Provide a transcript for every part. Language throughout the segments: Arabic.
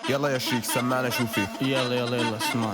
يلا يا شريك سمعنا شو في. يلا اسمع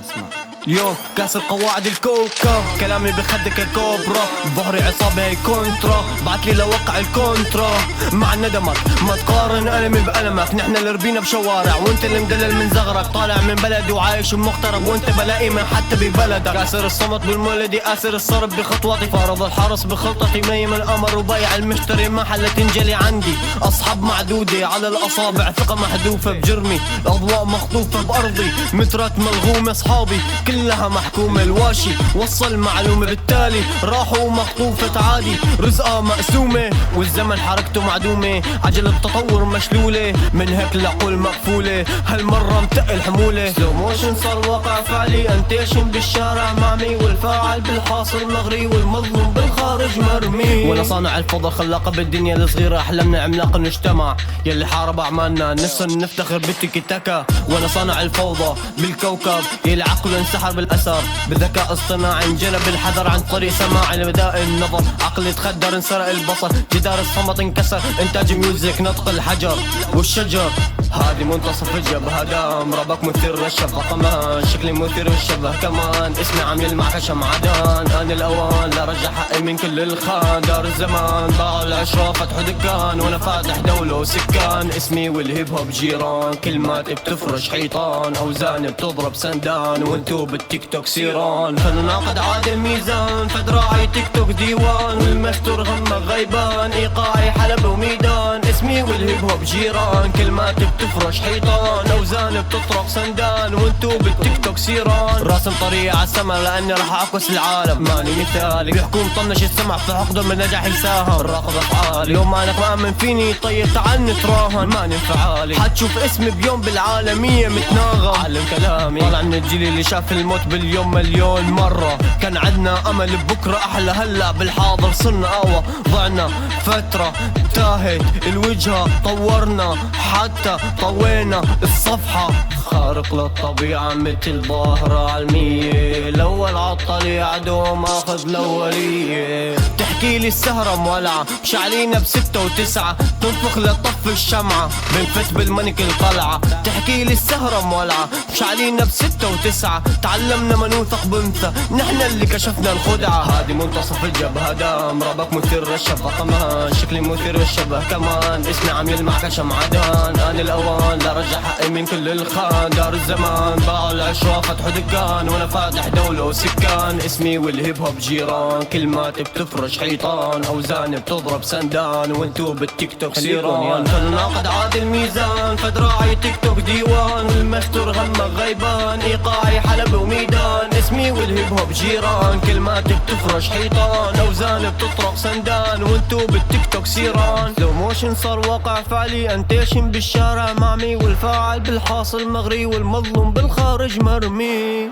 اليوم كاسر قواعد الكوكا، كلامي بخدك الكوبرا، ظهري عصابة هي كونترا، بعتلي لوقع الكونترا مع ندمك، ما تقارن ألمي بألمك، نحن اللي ربينا بشوارع وانت اللي مدلل من زغرك، طالع من بلدي وعايش بمغترب وانت بلاقي من حتى ببلدك، كاسر الصمت بالمولدي، آسر الصرب بخطواتي، فارض الحرس بخلطتي، ميم القمر وبيع المشتري محل تنجلي عندي، أصحاب معدودة على الأصابع، ثقة محذوفة بجرمي، الأضواء مخطوفة بأرضي، مترات ملغومة، أصحابي كلها محكومة، الواشي وصل معلومة بالتالي راحوا مخطوفة عادي، رزقها مقسومة والزمن حركته معدومة، عجلة التطور مشلولة من هيك العقول مقفولة، هالمرة متقل حمولة، سلو موشن صار واقع فعلي، انتيشن بالشارع معمي، والفاعل بالحاصل مغري، والمظلوم بالخارج مرمي، وانا صانع الفضا خلاقة بالدنيا الصغيرة، احلامنا عملاق نجتمع، يلي حارب اعمالنا نسن نفتخر بالتيكي تاكا، وانا صانع الفوضى بالكوكب، يلي عقله انسحر بالأثر، بذكاء اصطناعي انجلب الحذر عن طريق سماع لبداء النظر، عقلي تخدر انسرق البصر، جدار الصمت انكسر، انتاج ميوزك نطق الحجر والشجر، هادي منتصف الجبهة دام، ربك مثير للشبه كمان، شكلي مثير للشبه كمان، اسمي عم يلمع كشمعدان، آن الأوان لرجع حقي من كل الخان، دار الزمان باعوا العشرة فتحوا دكان، وانا فاتح دولة وسكان، اسمي والهيب هوب جيران، كلماتي بتفرش حيطان، اوزاني بتضرب سندان، وانتو بالتيك توك سيران، فلنناقض عادل ميزان، فدراعي تيك توك ديوان، والمستور غمة غيبان، ايقاعي حلب وميدان، اسمي والهيب هوب جيران، كلماتي بتفرش حيطان، اوزاني بتطرق سندان، وانتو بالتيك توك سيران، راسم طريق عالسما لاني راح اعكس العالم، ماني مثالي بيحكوا مطنش السمع في حقده من نجاح يساهم، راقب افعالي لو مانك مأمن فيني طيب تعال نتراهن، ماني انفعالي حتشوف اسمي بيوم بالعالمية متناغم، علم كلامي طالع من الجيل اللي شاف الموت باليوم مليون مرة، كان عدنا امل ببكرة احلى، هلا بالحاضر صرنا قوى، ضعنا فترة تاهت الوجهة، طورنا حتى طوينا الصفحة، خارق للطبيعة مثل ظاهرة علمية، الأول عالطليع عدو ماخذ الأولية، تحكي لي السهرة مولعة مشعلينا بستة وتسعة، تنفخ لطف الشمعة بنفت بالمنك القلعة، تحكي لي السهرة مولعة مشعلينا بستة وتسعة، تعلمنا ما نوثق بنثى، نحن اللي كشفنا الخدعة، هادي منتصف الجبهة دام، ربك مثير للشبه كمان، شكلي مثير للشبه كمان، اسمي عم يلمع كشمعدان، آن الأوان لرجع حقي من كل الخان، دار الزمان باعوا العشرة فتحوا دكان، وانا فاتح دولة وسكان، اسمي والهيب هوب جيران، كلماتي بتفرش حيطان، اوزاني بتضرب سندان، وانتو بالتيك توك سيران، فلنناقض عادل ميزان، فدراعي تيك توك ديوان، والمستور غمة غيبان، ايقاعي حلب وميدان، اسمي والهيب هوب جيران، كلماتي بتفرش حيطان، اوزاني بتطرق سندان، وانتو بالتيك توك سيران، سلو موشن صار واقع فعلي، انتيشن بالشارع معمي، والفاعل بالحاصل مغري، والمظلوم بالخارج مرمي.